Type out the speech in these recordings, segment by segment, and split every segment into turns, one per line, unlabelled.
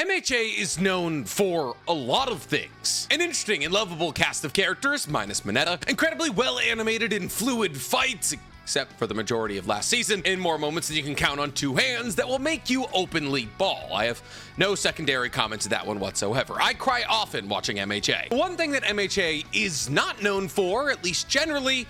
MHA is known for a lot of things. An interesting and lovable cast of characters, minus Mineta, incredibly well animated and fluid fights, except for the majority of last season, in more moments than you can count on two hands that will make you openly bawl. I have no secondary comment to that one whatsoever. I cry often watching MHA. One thing that MHA is not known for, at least generally,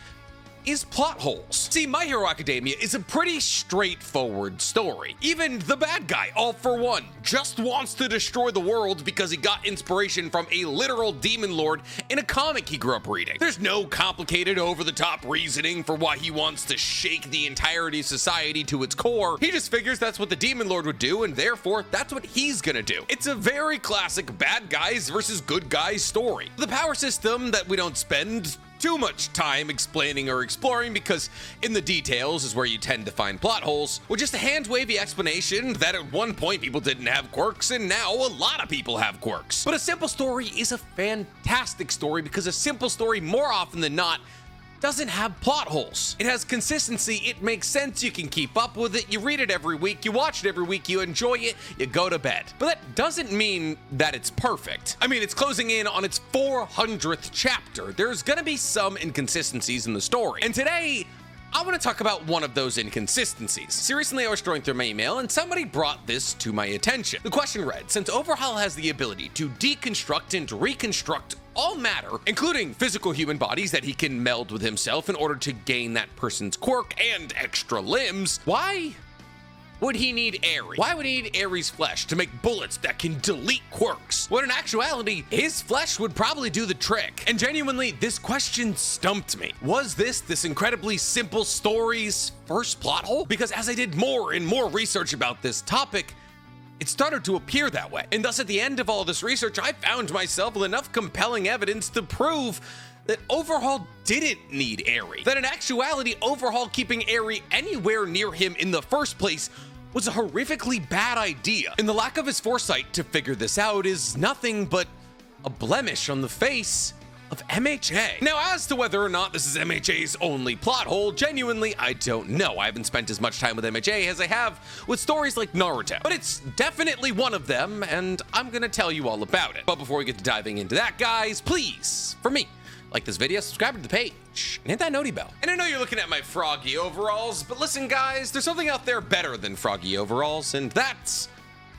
is plot holes. See, My Hero Academia is a pretty straightforward story. Even the bad guy, All For One, just wants to destroy the world because he got inspiration from a literal demon lord in a comic he grew up reading. There's no complicated, over-the-top reasoning for why he wants to shake the entirety of society to its core. He just figures that's what the demon lord would do, and therefore, that's what he's gonna do. It's a very classic bad guys versus good guys story. The power system that we don't spend too much time explaining or exploring, because in the details is where you tend to find plot holes, with just a hand-wavy explanation that at one point people didn't have quirks and now a lot of people have quirks. But a simple story is a fantastic story because a simple story more often than not doesn't have plot holes. It has consistency, it makes sense, you can keep up with it, you read it every week, you watch it every week, you enjoy it, you go to bed. But that doesn't mean that it's perfect. I mean, it's closing in on its 400th chapter. There's gonna be some inconsistencies in the story. And today, I want to talk about one of those inconsistencies. See, recently I was scrolling through my email and somebody brought this to my attention. The question read, since Overhaul has the ability to deconstruct and reconstruct all matter, including physical human bodies that he can meld with himself in order to gain that person's quirk and extra limbs, why would he need Aerie? Why would he need Aerie's flesh to make bullets that can delete quirks? When in actuality, his flesh would probably do the trick. And genuinely, this question stumped me. Was this incredibly simple story's first plot hole? Because as I did more and more research about this topic, it started to appear that way. And thus at the end of all this research, I found myself with enough compelling evidence to prove that Overhaul didn't need Aerie. That in actuality, Overhaul keeping Aerie anywhere near him in the first place was a horrifically bad idea. And the lack of his foresight to figure this out is nothing but a blemish on the face of MHA. Now, as to whether or not this is MHA's only plot hole, genuinely, I don't know. I haven't spent as much time with MHA as I have with stories like Naruto. But it's definitely one of them, and I'm gonna tell you all about it. But before we get to diving into that, guys, please, for me, like this video, subscribe to the page, and hit that noti bell. And I know you're looking at my froggy overalls, but listen guys, there's something out there better than froggy overalls, and that's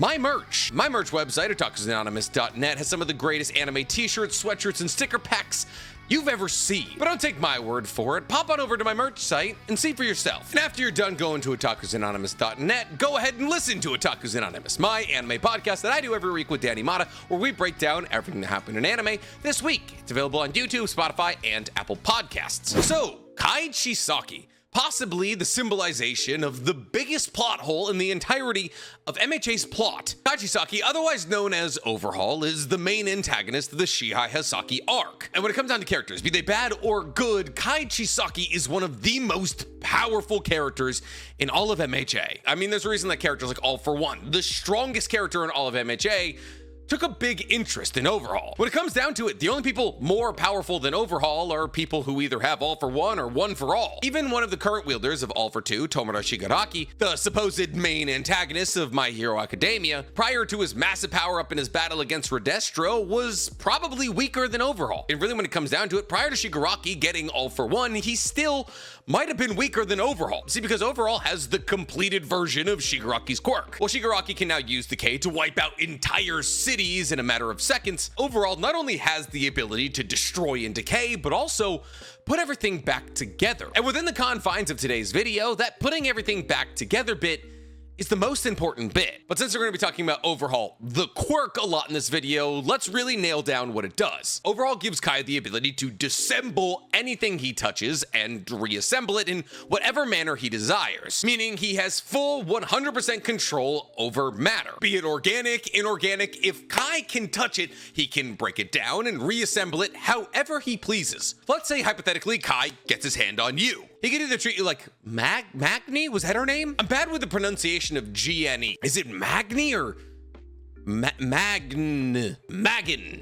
my merch. My merch website, otakusanonymous.net, has some of the greatest anime t-shirts, sweatshirts, and sticker packs you've ever seen. But don't take my word for it. Pop on over to my merch site and see for yourself. And after you're done going to otakusanonymous.net, go ahead and listen to Otakus Anonymous, my anime podcast that I do every week with Danny Mata, where we break down everything that happened in anime this week. It's available on YouTube, Spotify, and Apple Podcasts. So, Kai Chisaki, possibly the symbolization of the biggest plot hole in the entirety of MHA's plot. Kai Chisaki, otherwise known as Overhaul, is the main antagonist of the Shihai Hasaki arc. And when it comes down to characters, be they bad or good, Kai Chisaki is one of the most powerful characters in all of MHA. I mean, there's a reason that characters like All For One, the strongest character in all of MHA, took a big interest in Overhaul. When it comes down to it, the only people more powerful than Overhaul are people who either have All For One or One For All. Even one of the current wielders of All For Two, Tomura Shigaraki, the supposed main antagonist of My Hero Academia, prior to his massive power-up in his battle against Redestro, was probably weaker than Overhaul. And really, when it comes down to it, prior to Shigaraki getting All For One, he still might have been weaker than Overhaul. See, because Overhaul has the completed version of Shigaraki's quirk. Well, Shigaraki can now use the K to wipe out entire cities in a matter of seconds. Overhaul not only has the ability to destroy and decay, but also put everything back together. And within the confines of today's video, that putting everything back together bit is the most important bit. But since we're going to be talking about Overhaul, the quirk, a lot in this video, let's really nail down what it does. Overhaul gives Kai the ability to disassemble anything he touches and reassemble it in whatever manner he desires, meaning he has full 100% control over matter. Be it organic, inorganic, if Kai can touch it, he can break it down and reassemble it however he pleases. Let's say hypothetically Kai gets his hand on you. He could either treat you like Magni? Was that her name? I'm bad with the pronunciation of G-N-E. Is it Magni or Magn?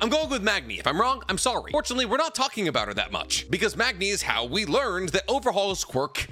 I'm going with Magni. If I'm wrong, I'm sorry. Fortunately, we're not talking about her that much, because Magni is how we learned that Overhaul's quirk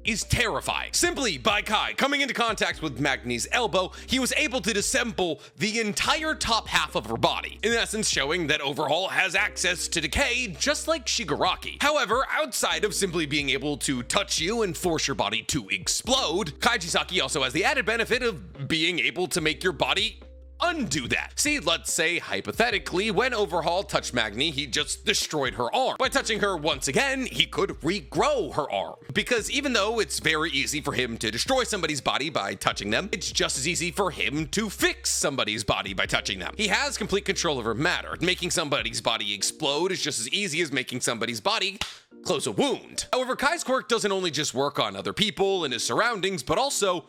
is terrifying. Simply by Kai coming into contact with Magni's elbow, he was able to disassemble the entire top half of her body, in essence showing that Overhaul has access to decay just like Shigaraki. However, outside of simply being able to touch you and force your body to explode, Kaijisaki also has the added benefit of being able to make your body undo that. See, let's say hypothetically, when Overhaul touched Magni, he just destroyed her arm. By touching her once again, he could regrow her arm. Because even though it's very easy for him to destroy somebody's body by touching them, it's just as easy for him to fix somebody's body by touching them. He has complete control over matter. Making somebody's body explode is just as easy as making somebody's body close a wound. However, Kai's quirk doesn't only just work on other people and his surroundings, but also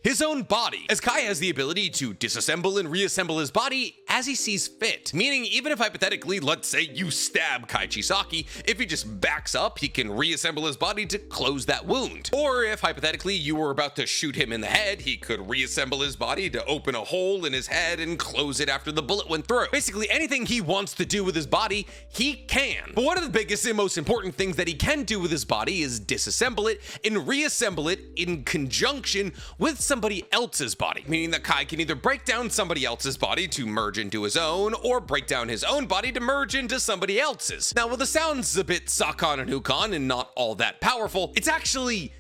his own body, as Kai has the ability to disassemble and reassemble his body as he sees fit. Meaning, even if hypothetically, let's say you stab Kaijisaki, if he just backs up, he can reassemble his body to close that wound. Or if hypothetically you were about to shoot him in the head, he could reassemble his body to open a hole in his head and close it after the bullet went through. Basically, anything he wants to do with his body, he can. But one of the biggest and most important things that he can do with his body is disassemble it and reassemble it in conjunction with somebody else's body, meaning that Kai can either break down somebody else's body to merge into his own, or break down his own body to merge into somebody else's. Now, while this sounds a bit Sakon and Hukon and not all that powerful, it's actually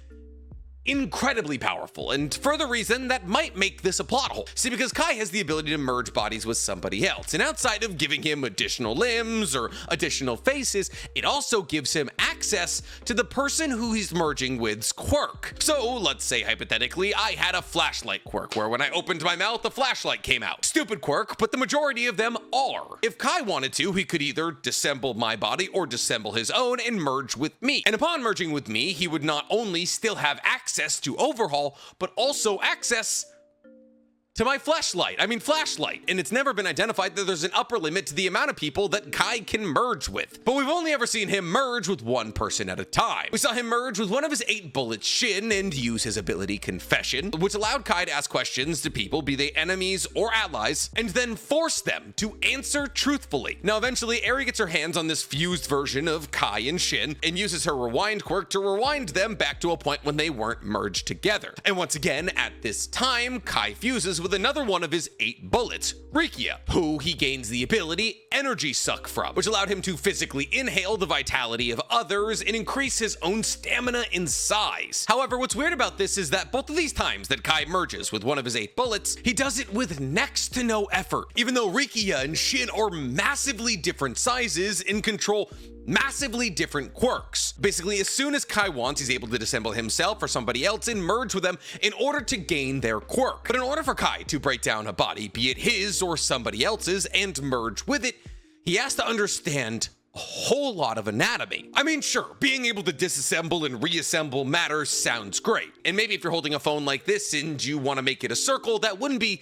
incredibly powerful, and for the reason that might make this a plot hole. See, because Kai has the ability to merge bodies with somebody else, and outside of giving him additional limbs or additional faces, it also gives him access to the person who he's merging with's quirk. So let's say hypothetically I had a flashlight quirk where when I opened my mouth a flashlight came out. Stupid quirk, but the majority of them are. If Kai wanted to, he could either disassemble my body or disassemble his own and merge with me. And upon merging with me, he would not only still have access to Overhaul, but also access to my flashlight, and it's never been identified that there's an upper limit to the amount of people that Kai can merge with. But we've only ever seen him merge with one person at a time. We saw him merge with one of his 8 bullets Shin and use his ability Confession, which allowed Kai to ask questions to people, be they enemies or allies, and then force them to answer truthfully. Now, eventually, Eri gets her hands on this fused version of Kai and Shin and uses her rewind quirk to rewind them back to a point when they weren't merged together. And once again, at this time, Kai fuses with another one of his 8 bullets, Rikia, who he gains the ability Energy Suck from, which allowed him to physically inhale the vitality of others and increase his own stamina in size. However, what's weird about this is that both of these times that Kai merges with one of his 8 bullets, he does it with next to no effort, even though Rikia and Shin are massively different sizes and control massively different quirks. Basically, as soon as Kai wants, he's able to disassemble himself or somebody else and merge with them in order to gain their quirk. But in order for Kai to break down a body, be it his or somebody else's, and merge with it, he has to understand a whole lot of anatomy. I mean, sure, being able to disassemble and reassemble matter sounds great. And maybe if you're holding a phone like this and you want to make it a circle, that wouldn't be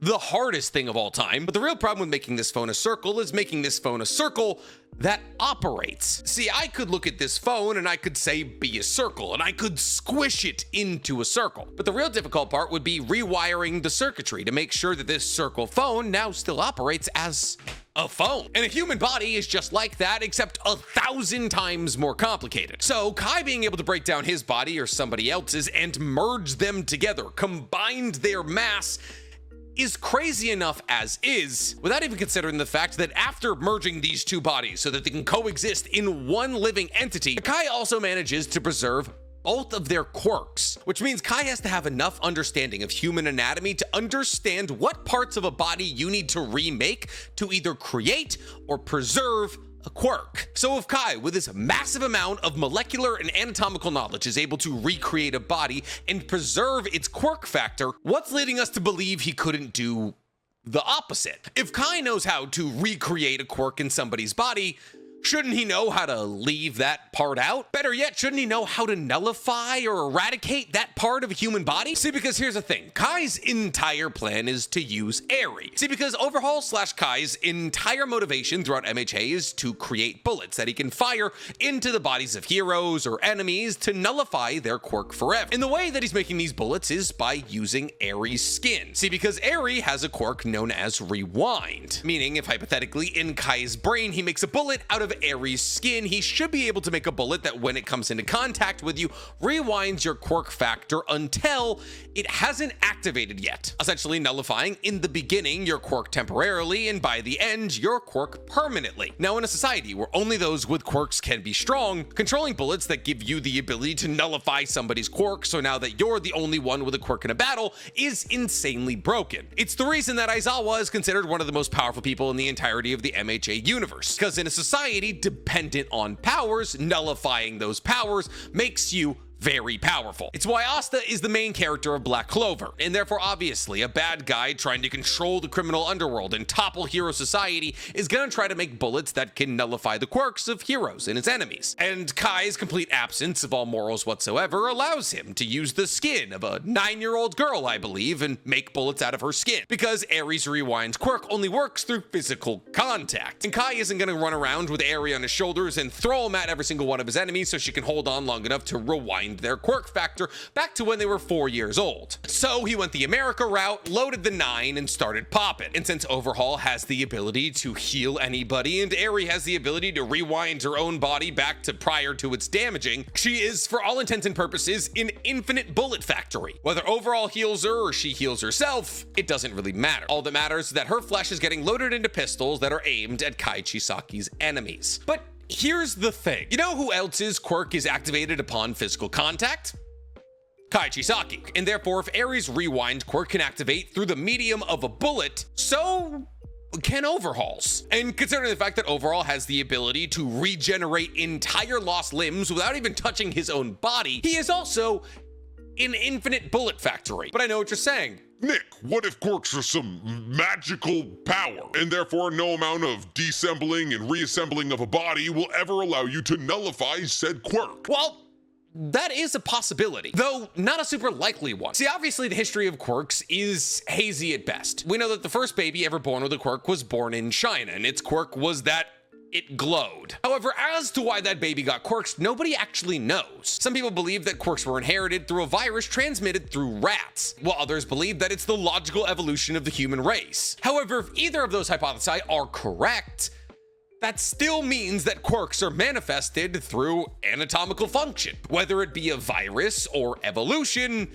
the hardest thing of all time. But the real problem with making this phone a circle is making this phone a circle that operates. See, I could look at this phone and I could say be a circle, and I could squish it into a circle. But the real difficult part would be rewiring the circuitry to make sure that this circle phone now still operates as a phone. And a human body is just like that, except 1,000 times more complicated. So Kai being able to break down his body or somebody else's and merge them together, combined their mass, is crazy enough as is, without even considering the fact that after merging these 2 bodies so that they can coexist in one living entity, Kai also manages to preserve both of their quirks, which means Kai has to have enough understanding of human anatomy to understand what parts of a body you need to remake to either create or preserve a quirk. So if Kai, with his massive amount of molecular and anatomical knowledge, is able to recreate a body and preserve its quirk factor, what's leading us to believe he couldn't do the opposite? If Kai knows how to recreate a quirk in somebody's body, shouldn't he know how to leave that part out? Better yet, shouldn't he know how to nullify or eradicate that part of a human body? See, because here's the thing. Kai's entire plan is to use Eri. See, because Overhaul / Kai's entire motivation throughout MHA is to create bullets that he can fire into the bodies of heroes or enemies to nullify their quirk forever. And the way that he's making these bullets is by using Eri's skin. See, because Eri has a quirk known as Rewind, meaning if hypothetically in Kai's brain he makes a bullet out of of Aries' skin, he should be able to make a bullet that when it comes into contact with you, rewinds your quirk factor until it hasn't activated yet, essentially nullifying in the beginning your quirk temporarily and by the end your quirk permanently. Now in a society where only those with quirks can be strong, controlling bullets that give you the ability to nullify somebody's quirk so now that you're the only one with a quirk in a battle is insanely broken. It's the reason that Aizawa is considered one of the most powerful people in the entirety of the MHA universe, because in a society dependent on powers, nullifying those powers makes you very powerful. It's why Asta is the main character of Black Clover, and therefore obviously a bad guy trying to control the criminal underworld and topple hero society is gonna try to make bullets that can nullify the quirks of heroes and its enemies. And Kai's complete absence of all morals whatsoever allows him to use the skin of a 9-year-old girl, I believe, and make bullets out of her skin, because Ares Rewind's quirk only works through physical contact. And Kai isn't gonna run around with Ares on his shoulders and throw him at every single one of his enemies so she can hold on long enough to rewind their quirk factor back to when they were 4 years old. So he went the America route, loaded the 9, and started popping. And since Overhaul has the ability to heal anybody, and Aerie has the ability to rewind her own body back to prior to its damaging, she is, for all intents and purposes, an infinite bullet factory. Whether Overhaul heals her or she heals herself, it doesn't really matter. All that matters is that her flesh is getting loaded into pistols that are aimed at Kai Chisaki's enemies. But here's the thing. You know who else's quirk is activated upon physical contact? Kai Chisaki. And therefore, if Ares Rewind quirk can activate through the medium of a bullet, so can Overhaul's. And considering the fact that Overhaul has the ability to regenerate entire lost limbs without even touching his own body, he is also an infinite bullet factory. But I know what you're saying.
Nick, what if quirks are some magical power, and therefore no amount of deassembling and reassembling of a body will ever allow you to nullify said quirk?
Well, that is a possibility, though not a super likely one. See, obviously the history of quirks is hazy at best. We know that the first baby ever born with a quirk was born in China, and its quirk was that it glowed. However, as to why that baby got quirks, nobody actually knows. Some people believe that quirks were inherited through a virus transmitted through rats, while others believe that it's the logical evolution of the human race. However, if either of those hypotheses are correct, that still means that quirks are manifested through anatomical function. Whether it be a virus or evolution,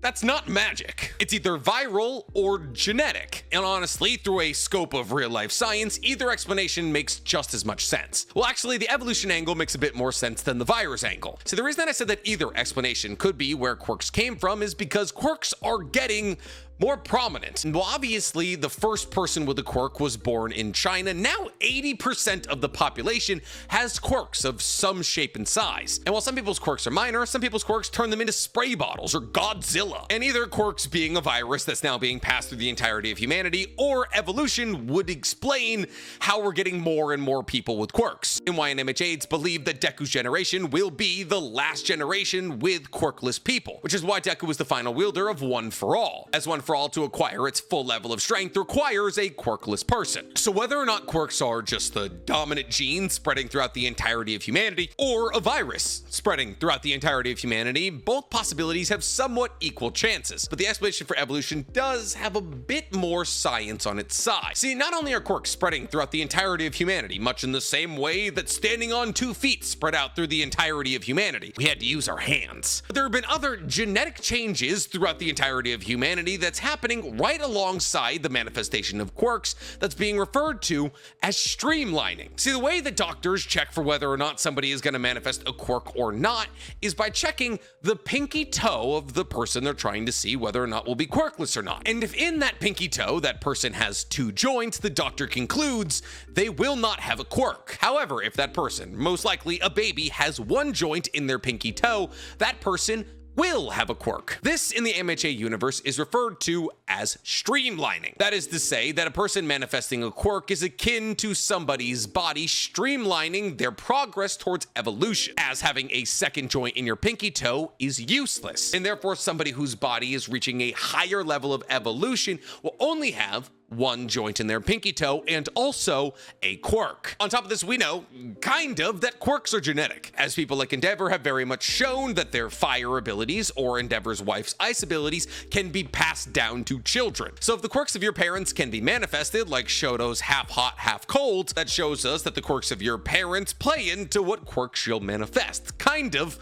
that's not magic. It's either viral or genetic. And honestly, through a scope of real life science, either explanation makes just as much sense. Well, actually, the evolution angle makes a bit more sense than the virus angle. So the reason that I said that either explanation could be where quirks came from is because quirks are getting more prominent. And while obviously the first person with a quirk was born in China, now 80% of the population has quirks of some shape and size. And while some people's quirks are minor, some people's quirks turn them into spray bottles or Godzilla. And either quirks being a virus that's now being passed through the entirety of humanity, or evolution would explain how we're getting more and more people with quirks. And why in MHA it's believed that Deku's generation will be the last generation with quirkless people, which is why Deku is the final wielder of One for All, as One for All to acquire its full level of strength requires a quirkless person. So whether or not quirks are just the dominant gene spreading throughout the entirety of humanity, or a virus spreading throughout the entirety of humanity, both possibilities have somewhat equal chances. But the explanation for evolution does have a bit more science on its side. See, not only are quirks spreading throughout the entirety of humanity, much in the same way that standing on 2 feet spread out through the entirety of humanity, we had to use our hands. But there have been other genetic changes throughout the entirety of humanity that's happening right alongside the manifestation of quirks that's being referred to as streamlining. See, the way that doctors check for whether or not somebody is going to manifest a quirk or not is by checking the pinky toe of the person they're trying to see whether or not will be quirkless or not. And if in that pinky toe that person has 2 joints, the doctor concludes they will not have a quirk. However, if that person, most likely a baby, has 1 joint in their pinky toe, that person will have a quirk. This in the MHA universe is referred to as streamlining. That is to say that a person manifesting a quirk is akin to somebody's body streamlining their progress towards evolution, as having a 2nd joint in your pinky toe is useless, and therefore somebody whose body is reaching a higher level of evolution will only have one joint in their pinky toe, and also a quirk. On top of this, we know, kind of, that quirks are genetic, as people like Endeavor have very much shown that their fire abilities, or Endeavor's wife's ice abilities, can be passed down to children. So if the quirks of your parents can be manifested, like Shoto's half hot, half cold, that shows us that the quirks of your parents play into what quirks you'll manifest. Kind of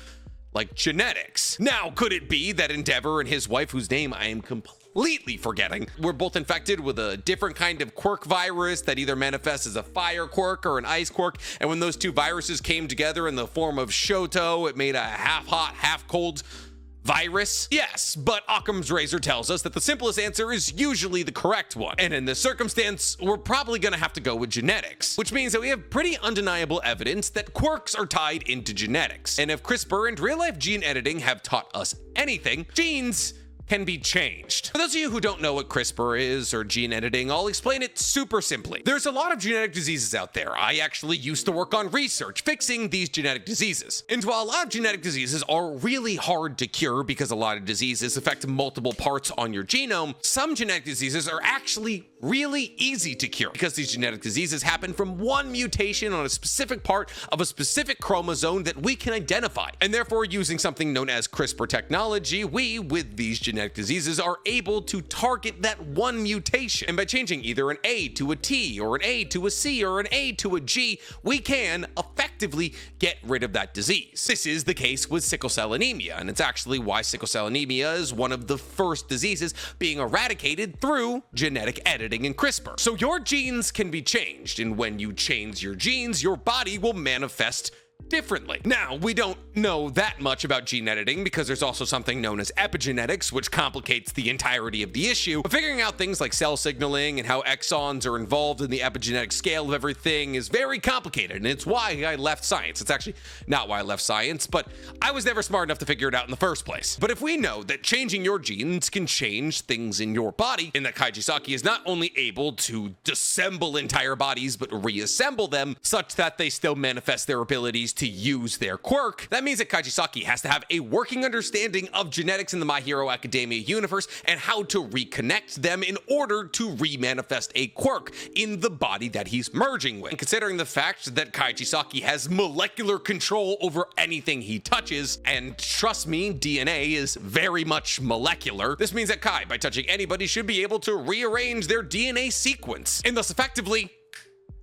like genetics. Now, could it be that Endeavor and his wife, whose name I am completely forgetting, were both infected with a different kind of quirk virus that either manifests as a fire quirk or an ice quirk, and when those two viruses came together in the form of Shoto, it made a half hot, half cold virus? Yes, but Occam's razor tells us that the simplest answer is usually the correct one. And in this circumstance, we're probably gonna have to go with genetics, which means that we have pretty undeniable evidence that quirks are tied into genetics. And if CRISPR and real-life gene editing have taught us anything, genes can be changed. For those of you who don't know what CRISPR is or gene editing, I'll explain it super simply. There's a lot of genetic diseases out there. I actually used to work on research fixing these genetic diseases. And while a lot of genetic diseases are really hard to cure because a lot of diseases affect multiple parts on your genome, some genetic diseases are actually really easy to cure because these genetic diseases happen from one mutation on a specific part of a specific chromosome that we can identify. And therefore, using something known as CRISPR technology, we, with these genetic diseases, are able to target that one mutation. And by changing either an A to a T, or an A to a C, or an A to a G, we can effectively get rid of that disease. This is the case with sickle cell anemia, and it's actually why sickle cell anemia is one of the first diseases being eradicated through genetic editing and CRISPR. So your genes can be changed, and when you change your genes, your body will manifest differently. Now, we don't know that much about gene editing because there's also something known as epigenetics, which complicates the entirety of the issue. But figuring out things like cell signaling and how exons are involved in the epigenetic scale of everything is very complicated, and it's why I left science. It's actually not why I left science, but I was never smart enough to figure it out in the first place. But if we know that changing your genes can change things in your body, and that Kaijisaki is not only able to disassemble entire bodies, but reassemble them such that they still manifest their abilities to use their quirk, that means that Kaijisaki has to have a working understanding of genetics in the My Hero Academia universe and how to reconnect them in order to remanifest a quirk in the body that he's merging with. And considering the fact that Kaijisaki has molecular control over anything he touches, and trust me, DNA is very much molecular, this means that Kai, by touching anybody, should be able to rearrange their DNA sequence and thus effectively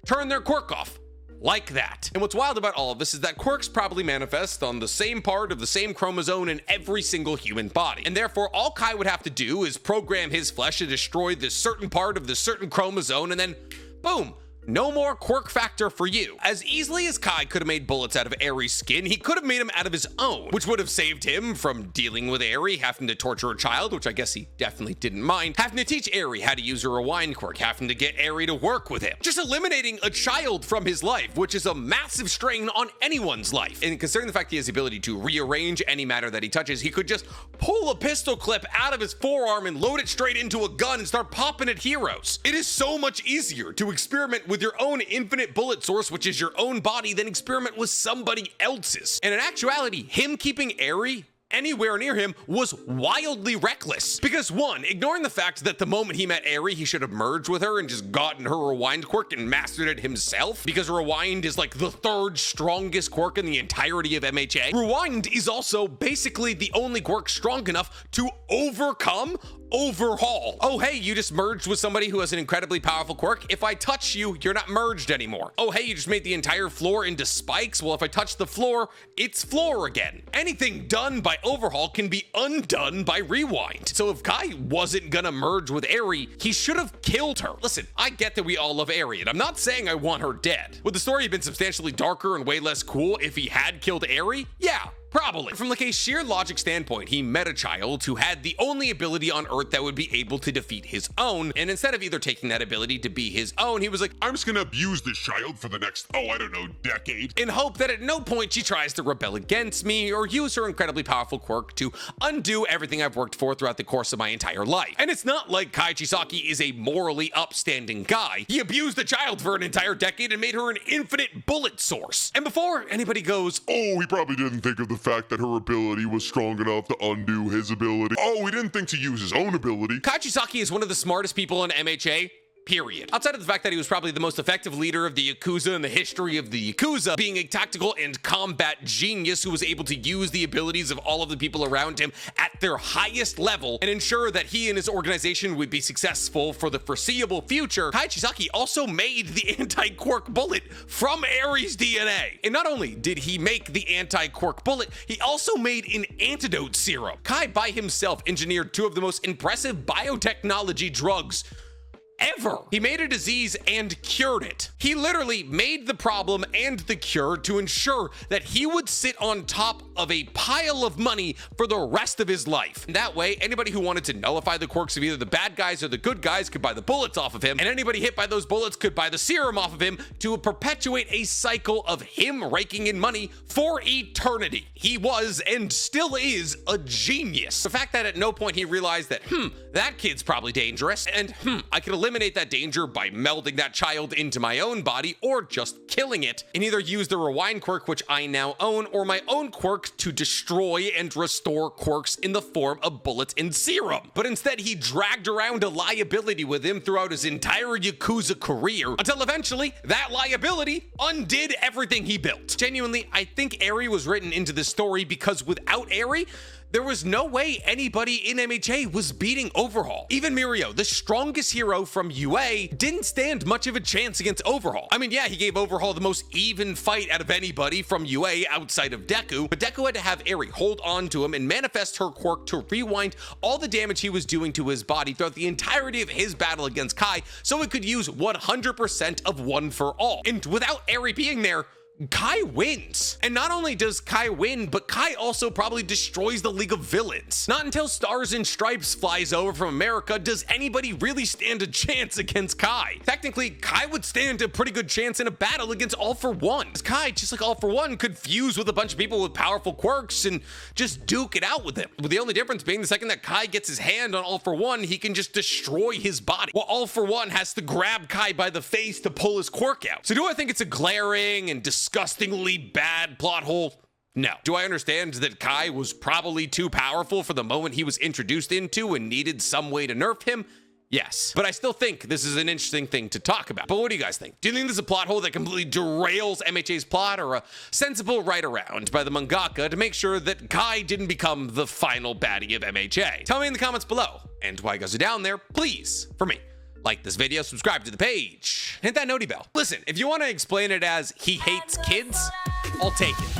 turn their quirk off. Like that. And what's wild about all of this is that quirks probably manifest on the same part of the same chromosome in every single human body. And therefore, all Kai would have to do is program his flesh to destroy this certain part of this certain chromosome, and then boom, no more quirk factor for you. As easily as Kai could have made bullets out of Eri's skin, he could have made them out of his own, which would have saved him from dealing with Eri, having to torture a child, which I guess he definitely didn't mind, having to teach Eri how to use her rewind quirk, having to get Eri to work with him. Just eliminating a child from his life, which is a massive strain on anyone's life. And considering the fact he has the ability to rearrange any matter that he touches, he could just pull a pistol clip out of his forearm and load it straight into a gun and start popping at heroes. It is so much easier to experiment with your own infinite bullet source, which is your own body, than experiment with somebody else's. And in actuality, him keeping Eri anywhere near him was wildly reckless. Because one, ignoring the fact that the moment he met Eri, he should have merged with her and just gotten her rewind quirk and mastered it himself, because rewind is like the third strongest quirk in the entirety of MHA. Rewind is also basically the only quirk strong enough to overcome overhaul. Oh, hey, you just merged with somebody who has an incredibly powerful quirk. If I touch you, you're not merged anymore. Oh, hey, you just made the entire floor into spikes. Well, if I touch the floor, it's floor again. Anything done by overhaul can be undone by rewind. So if Kai wasn't gonna merge with Eri, he should have killed her. Listen, I get that we all love Eri, and I'm not saying I want her dead. Would the story have been substantially darker and way less cool if he had killed Eri? Yeah. Probably. From like a sheer logic standpoint, he met a child who had the only ability on Earth that would be able to defeat his own, and instead of either taking that ability to be his own, he was like,
I'm just gonna abuse this child for the next, I don't know, decade.
In hope that at no point she tries to rebel against me or use her incredibly powerful quirk to undo everything I've worked for throughout the course of my entire life. And it's not like Kaijisaki is a morally upstanding guy. He abused the child for an entire decade and made her an infinite bullet source. And before anybody goes,
oh, he probably didn't think of the fact that her ability was strong enough to undo his ability. Oh, he didn't think to use his own ability.
Kaijisaki is one of the smartest people in MHA. period. Outside of the fact that he was probably the most effective leader of the Yakuza in the history of the Yakuza, being a tactical and combat genius who was able to use the abilities of all of the people around him at their highest level and ensure that he and his organization would be successful for the foreseeable future, Kai Chisaki also made the anti-quirk bullet from Eri's DNA. And not only did he make the anti-quirk bullet, he also made an antidote serum. Kai by himself engineered two of the most impressive biotechnology drugs ever. He made a disease and cured it. He literally made the problem and the cure to ensure that he would sit on top of a pile of money for the rest of his life. And that way, anybody who wanted to nullify the quirks of either the bad guys or the good guys could buy the bullets off of him, and anybody hit by those bullets could buy the serum off of him to perpetuate a cycle of him raking in money for eternity. He was and still is a genius. The fact that at no point he realized that, that kid's probably dangerous, and I could eliminate that danger by melding that child into my own body or just killing it, and either use the rewind quirk, which I now own, or my own quirk to destroy and restore quirks in the form of bullets and serum. But instead, he dragged around a liability with him throughout his entire Yakuza career until eventually that liability undid everything he built. Genuinely, I think Eri was written into this story because without Eri, there was no way anybody in MHA was beating Overhaul. Even Mirio, the strongest hero from UA, didn't stand much of a chance against Overhaul. I mean, yeah, he gave Overhaul the most even fight out of anybody from UA outside of Deku, but Deku had to have Eri hold on to him and manifest her quirk to rewind all the damage he was doing to his body throughout the entirety of his battle against Kai, so it could use 100% of One for All. And without Eri being there, Kai wins. And not only does Kai win, but Kai also probably destroys the League of Villains. Not until Stars and Stripes flies over from America does anybody really stand a chance against Kai. Technically, Kai would stand a pretty good chance in a battle against All For One. Kai, just like All For One, could fuse with a bunch of people with powerful quirks and just duke it out with them. With the only difference being the second that Kai gets his hand on All For One, he can just destroy his body, while All For One has to grab Kai by the face to pull his quirk out. So do I think it's a glaring and disgustingly bad plot hole? No. Do I understand that Kai was probably too powerful for the moment he was introduced into and needed some way to nerf him? Yes. But I still think this is an interesting thing to talk about. But what do you guys think? Do you think this is a plot hole that completely derails MHA's plot, or a sensible right around by the mangaka to make sure that Kai didn't become the final baddie of MHA? Tell me in the comments below. And while you guys are down there, please, for me, like this video, subscribe to the page, hit that noti bell. Listen, if you want to explain it as he hates kids, I'll take it.